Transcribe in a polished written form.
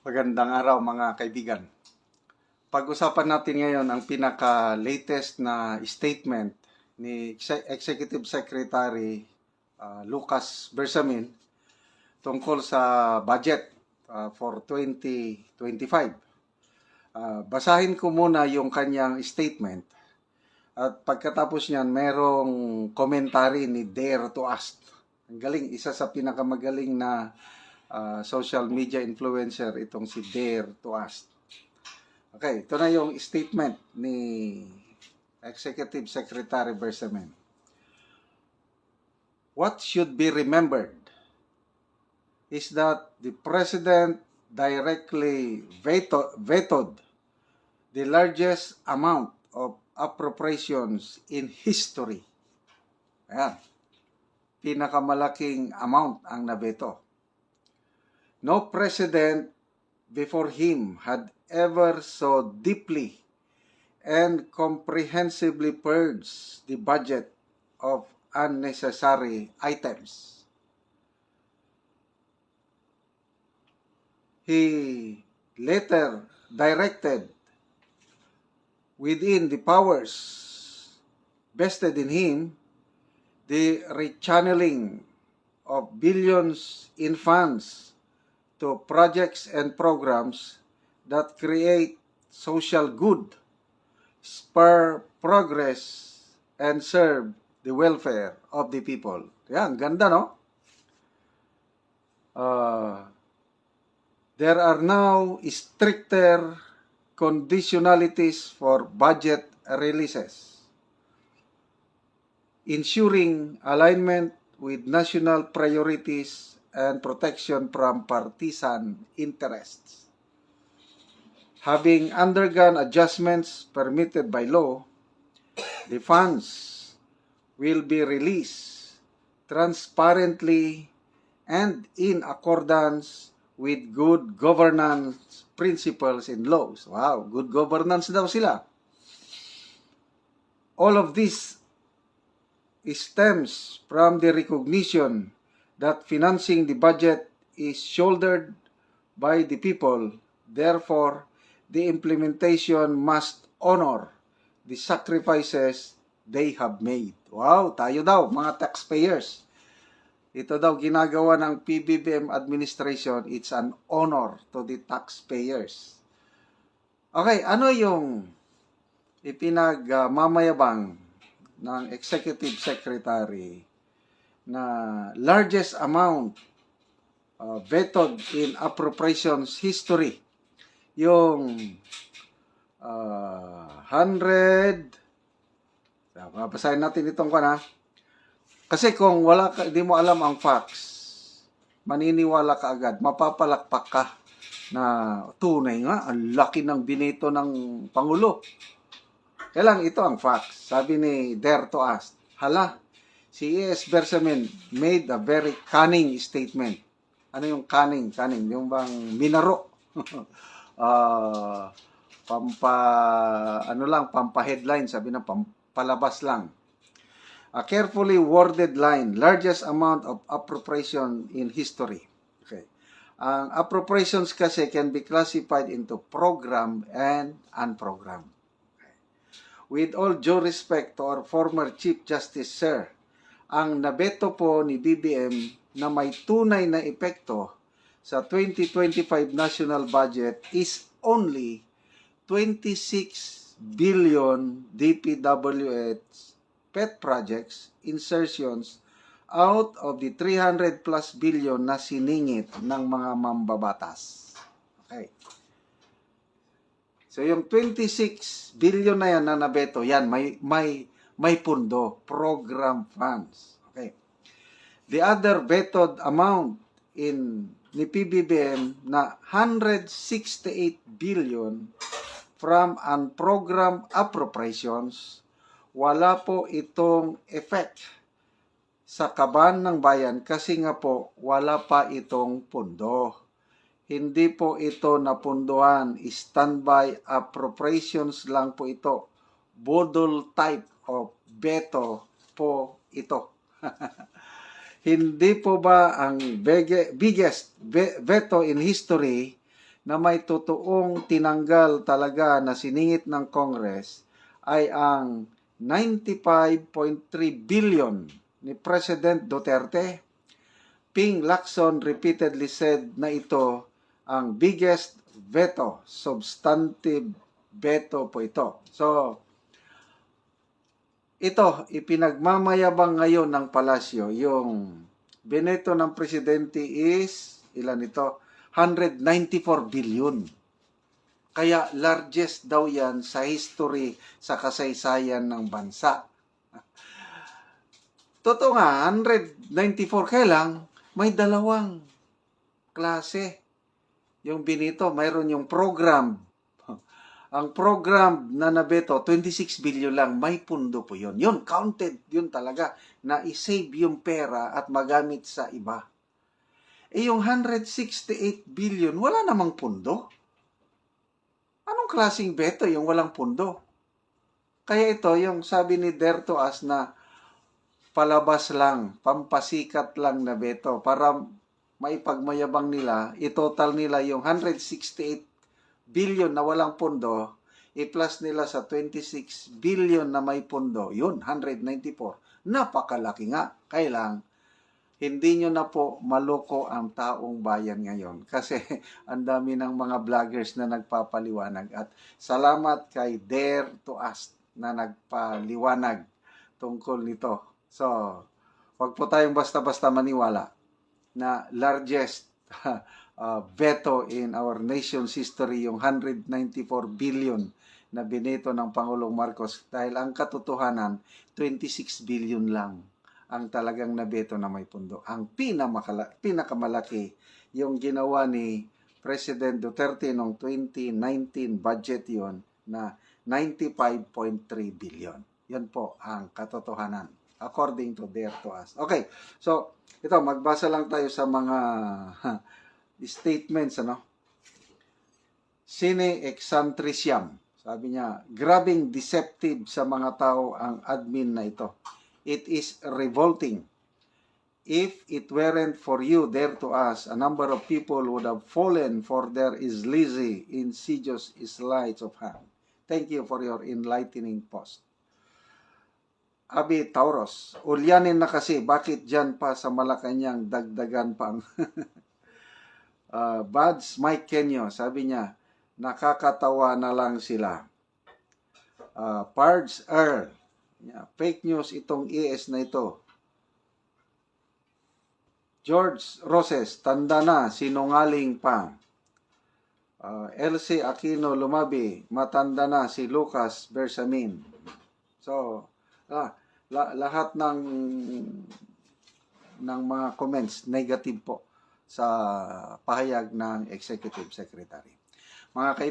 Magandang araw mga kaibigan. Pag-usapan natin ngayon ang pinaka-latest na statement ni Executive Secretary Lucas Bersamin tungkol sa budget for 2025. Basahin ko muna yung kanyang statement at pagkatapos niyan merong commentary ni Dare to Ask. Ang galing, isa sa pinakamagaling na social media influencer itong si Dare to Ask. Okay, ito na yung statement ni Executive Secretary Bersamin. What should be remembered is that the President directly vetoed the largest amount of appropriations in history. Ayan, pinakamalaking amount ang nabeto. No president before him had ever so deeply and comprehensively purged the budget of unnecessary items. He later directed within the powers vested in him the rechanneling of billions in funds to projects and programs that create social good, spur progress, and serve the welfare of the people. Yan, ganda, no? There are now stricter conditionalities for budget releases, ensuring alignment with national priorities and protection from partisan interests. Having undergone adjustments permitted by law, the funds will be released transparently and in accordance with good governance principles and laws. Wow, good governance daw sila. All of this stems from the recognition that financing the budget is shouldered by the people. Therefore, the implementation must honor the sacrifices they have made. Wow, tayo daw, mga taxpayers. Ito daw ginagawa ng PBBM administration, it's an honor to the taxpayers. Okay, ano yung ipinagmamayabang ng Executive Secretary na largest amount vetoed in appropriations history? Yung 100, babasahin natin itong kana. Kasi kung di mo alam ang facts, maniniwala ka agad, mapapalakpak ka na tunay nga, ang laki ng binito ng Pangulo. Kailang ito ang facts. Sabi ni Dare to Ask, hala, si E.S. Bersamin made a very cunning statement. Ano yung cunning? Cunning, yung bang minaro. Pampa-headline, sabi na pampalabas lang. A carefully worded line, largest amount of appropriation in history. Okay. Ang appropriations kasi can be classified into program and unprogram. Okay. With all due respect to our former Chief Justice, Sir, ang nabeto po ni BBM na may tunay na epekto sa 2025 national budget is only 26 billion DPWH pet projects insertions out of the 300 plus billion na siningit ng mga mambabatas. Okay. So yung 26 billion na yan na nabeto, yan may pundo, program funds. Okay. The other vetoed amount ni PBBM na 168 billion from unprogrammed appropriations, wala po itong effect sa kaban ng bayan kasi nga po wala pa itong pundo. Hindi po ito napunduhan, standby appropriations lang po ito. Budol type of veto po ito. Hindi po ba ang biggest veto in history na may totoong tinanggal talaga na siningit ng Congress ay ang 95.3 billion ni President Duterte. Ping Lacson repeatedly said na ito ang biggest veto, substantive veto po ito. So, ito, ipinagmamayabang ngayon ng palasyo. Yung bineto ng presidente is, ilan ito? 194 billion. Kaya largest daw yan sa history, sa kasaysayan ng bansa. Totoo nga, 194 kaya lang, may dalawang klase. Yung binito, mayroon yung program. Ang program na nabeto, 26 billion lang, may pundo po yun. Yun, counted, yun talaga, na isave yung pera at magamit sa iba. Yung 168 billion, wala namang pundo. Anong klaseng beto yung walang pundo? Kaya ito, yung sabi ni Dertoas na palabas lang, pampasikat lang na beto para maipagmayabang nila, itotal nila yung 168 billion na walang pundo, i-plus nila sa 26 billion na may pundo, yun, 194. Napakalaki nga. Kaya lang, hindi nyo na po maloko ang taong bayan ngayon kasi ang dami ng mga vloggers na nagpapaliwanag at salamat kay Dare to Ask na nagpaliwanag tungkol nito. So, wag po tayong basta-basta maniwala na largest veto in our nation's history yung 194 billion na bineto ng Pangulong Marcos dahil ang katotohanan 26 billion lang ang talagang nabeto na may pundo. Ang pinakamalaki yung ginawa ni President Duterte noong 2019 budget yon na 95.3 billion. Yan po ang katotohanan according to Dare to Ask. Okay, so ito, magbasa lang tayo sa mga statements, ano? Sine excentriciam. Sabi niya, grabing deceptive sa mga tao ang admin na ito. It is revolting. If it weren't for you, Dare to Ask, a number of people would have fallen for their sleazy, insidious sleight of hand. Thank you for your enlightening post. Abi Tauros, ulyanin na kasi, bakit dyan pa sa Malacanang dagdagan pang Buds Mike Kenyo, sabi niya, nakakatawa na lang sila. Pards Earl, fake news itong ES na ito. George Roses, tanda na, sinungaling pa. LC Aquino Lumabi, matanda na si Lucas Bersamin. So, lahat ng mga comments negative po sa pahayag ng Executive Secretary. Mga kaibigan,